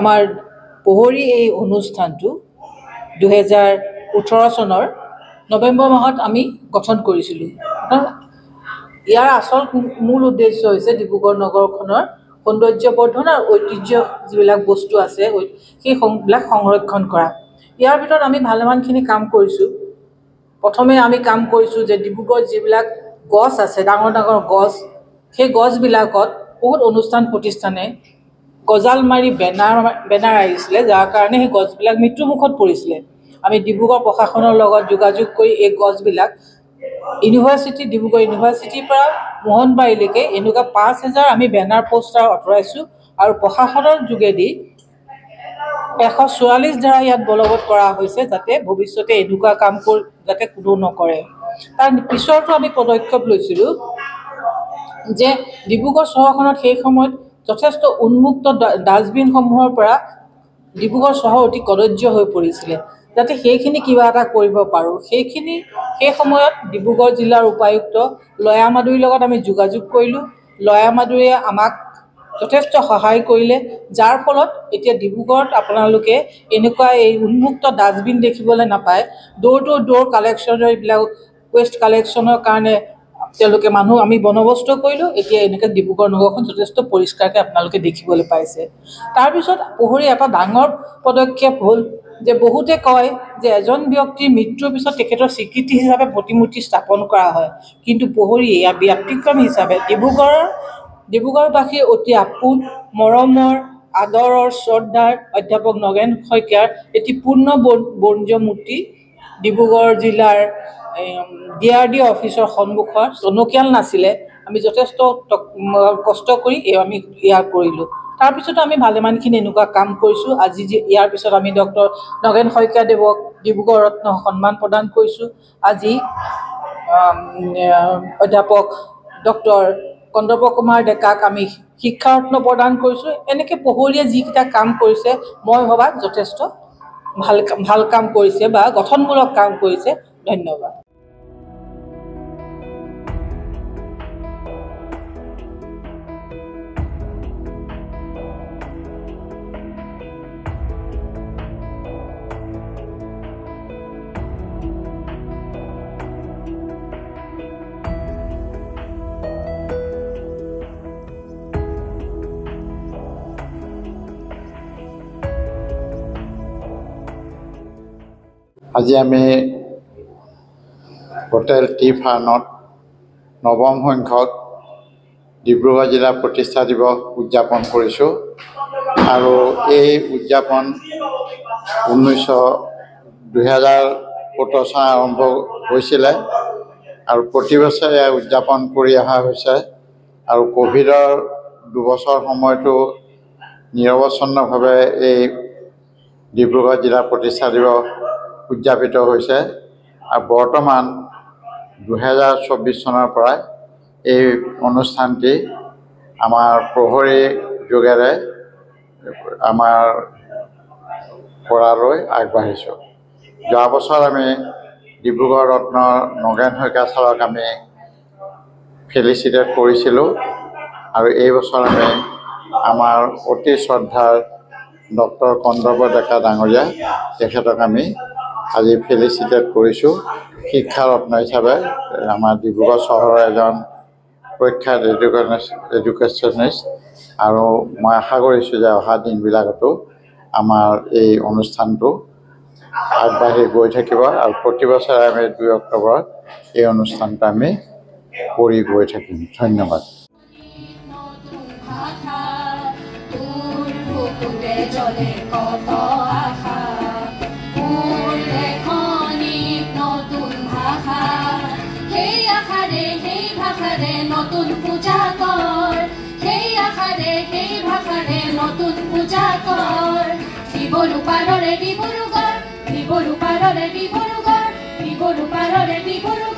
আমাৰ পোহৰী এই অনুষ্ঠানটো 2018 চনৰ নৱেম্বৰ মাহত আমি গঠন কৰিছিলোঁ। ইয়াৰ আচল মূল উদ্দেশ্য হৈছে ডিব্ৰুগড় নগৰখনৰ সৌন্দৰ্যবৰ্ধন আৰু ঐতিহ্য যিবিলাক বস্তু আছে সেইবিলাক সংৰক্ষণ কৰা। ইয়াৰ ভিতৰত আমি ভালেমানখিনি কাম কৰিছোঁ। প্ৰথমে আমি কাম কৰিছোঁ যে ডিব্ৰুগড় যিবিলাক গছ আছে, ডাঙৰ ডাঙৰ গছ, সেই গছবিলাকত বহুত অনুষ্ঠান প্ৰতিষ্ঠানে গজাল মাৰি বেনাৰ আহিছিলে, যাৰ কাৰণে সেই গছবিলাক মৃত্যুমুখত পৰিছিলে। আমি ডিব্ৰুগড় প্ৰশাসনৰ লগত যোগাযোগ কৰি এই গছবিলাক ডিব্ৰুগড় ইউনিভাৰ্চিটিৰ পৰা মোহনবাৰীলৈকে এনেকুৱা 5,000 আমি বেনাৰ পোষ্টাৰ আঁতৰাইছোঁ আৰু প্ৰশাসনৰ যোগেদি 144 ধাৰা ইয়াত বলবৎ কৰা হৈছে, যাতে ভৱিষ্যতে এনেকুৱা কাম যাতে কোনো নকৰে। তাৰ পিছতো আমি পদক্ষেপ লৈছিলোঁ যে ডিব্ৰুগড় চহৰখনত সেই সময়ত যথেষ্ট উন্মুক্ত ডাষ্টবিনসমূহৰ পৰা ডিব্ৰুগড় চহৰ অতি কদৰ্য হৈ পৰিছিলে, যাতে সেইখিনি কিবা এটা কৰিব পাৰোঁ। সেই সময়ত ডিব্ৰুগড় জিলাৰ উপায়ুক্ত লয়া মাদুৰীৰ লগত আমি যোগাযোগ কৰিলোঁ। লয়া মাদুৰীয়ে আমাক যথেষ্ট সহায় কৰিলে, যাৰ ফলত এতিয়া ডিব্ৰুগড়ত আপোনালোকে এনেকুৱা এই উন্মুক্ত ডাষ্টবিন দেখিবলৈ নাপায়। ড'ৰ টু ড'ৰ কালেকশ্যনৰ এইবিলাক ৱেষ্ট কালেকশ্যনৰ কাৰণে তেওঁলোকে মানুহ আমি বন্দবস্ত কৰিলোঁ। এতিয়া এনেকৈ ডিব্ৰুগড় নগৰখন যথেষ্ট পৰিষ্কাৰকৈ আপোনালোকে দেখিবলৈ পাইছে। তাৰপিছত পোহৰী এটা ডাঙৰ পদক্ষেপ হ'ল যে বহুতে কয় যে এজন ব্যক্তিৰ মৃত্যুৰ পিছত তেখেতৰ স্বীকৃতি হিচাপে প্ৰতিমূৰ্তি স্থাপন কৰা হয়, কিন্তু পোহৰী ইয়াৰ ব্যতিক্ৰম হিচাপে ডিব্ৰুগড়বাসীৰ অতি আপোন মৰমৰ আদৰৰ শ্ৰদ্ধাৰ অধ্যাপক নগেন শইকীয়াৰ এটি পূৰ্ণ বৰ্জ্য মূৰ্তি ডিব্ৰুগড় জিলাৰ DRD অফিচৰ সন্মুখত টনকিয়াল নাছিলে। আমি যথেষ্ট কষ্ট কৰি আমি ইয়াৰ কৰিলোঁ। তাৰপিছতো আমি ভালেমানখিনি এনেকুৱা কাম কৰিছোঁ। আজি ইয়াৰ পিছত আমি ডক্টৰ নগেন শইকীয়াদেৱক ডিব্ৰুগড় ৰত্ন সন্মান প্ৰদান কৰিছোঁ। আজি অধ্যাপক ডক্টৰ কন্দৰ্প কুমাৰ ডেকাক আমি শিক্ষাৰত্ন প্ৰদান কৰিছোঁ। এনেকৈ পোহৰীয়ে যিকেইটা কাম কৰিছে মই ভবাত যথেষ্ট ভাল কাম কৰিছে বা গঠনমূলক কাম কৰিছে। ধন্যবাদ। আজি আমি হোটেল টি ফাৰ্মত 9ম সংখ্যক ডিব্ৰুগড় জিলা প্ৰতিষ্ঠা দিৱস উদযাপন কৰিছোঁ। আৰু এই উদযাপন 2017 চন আৰম্ভ হৈছিলে আৰু প্ৰতি বছৰে উদযাপন কৰি অহা হৈছে। আৰু ক'ভিডৰ 2 বছৰ সময়তো নিৰৱচ্ছন্নভাৱে এই ডিব্ৰুগড় জিলা প্ৰতিষ্ঠা দিৱস উদযাপিত হৈছে। আৰু বৰ্তমান 2024 চনৰ পৰা এই অনুষ্ঠানটি আমাৰ প্ৰহৰী যোগেৰে আমাৰ কৰালৈ আগবাঢ়িছোঁ। যোৱা বছৰ আমি ডিব্ৰুগড় ৰত্ন নগেন শইকীয়া ছাৰক আমি ফেলিচিটেট কৰিছিলোঁ আৰু এই বছৰ আমি আমাৰ অতি শ্ৰদ্ধাৰ ডক্টৰ কন্দৰ্প ডেকা ডাঙৰীয়া তেখেতক আমি আজি ফেলিচিটেট কৰিছোঁ শিক্ষাৰত্ন হিচাপে। আমাৰ ডিব্ৰুগড় চহৰৰ এজন প্ৰখ্যাত এডুকেশ্যনিষ্ট, আৰু মই আশা কৰিছোঁ যে অহা দিনবিলাকতো আমাৰ এই অনুষ্ঠানটো আগবাঢ়ি গৈ থাকিব আৰু প্ৰতি বছৰে আমি 2 অক্টোবৰত এই অনুষ্ঠানটো আমি কৰি গৈ থাকিম। ধন্যবাদ। নতুন পূজা কৰ, সেই আশাৰে সেই ভাষাৰে নতুন পূজা কৰ। দিবৰু পাৰৰে ডিব্ৰুগড়, দিবৰু পাৰৰে ডিব্ৰুগড়, দিবৰু পাৰৰে ডিব্ৰুগড়।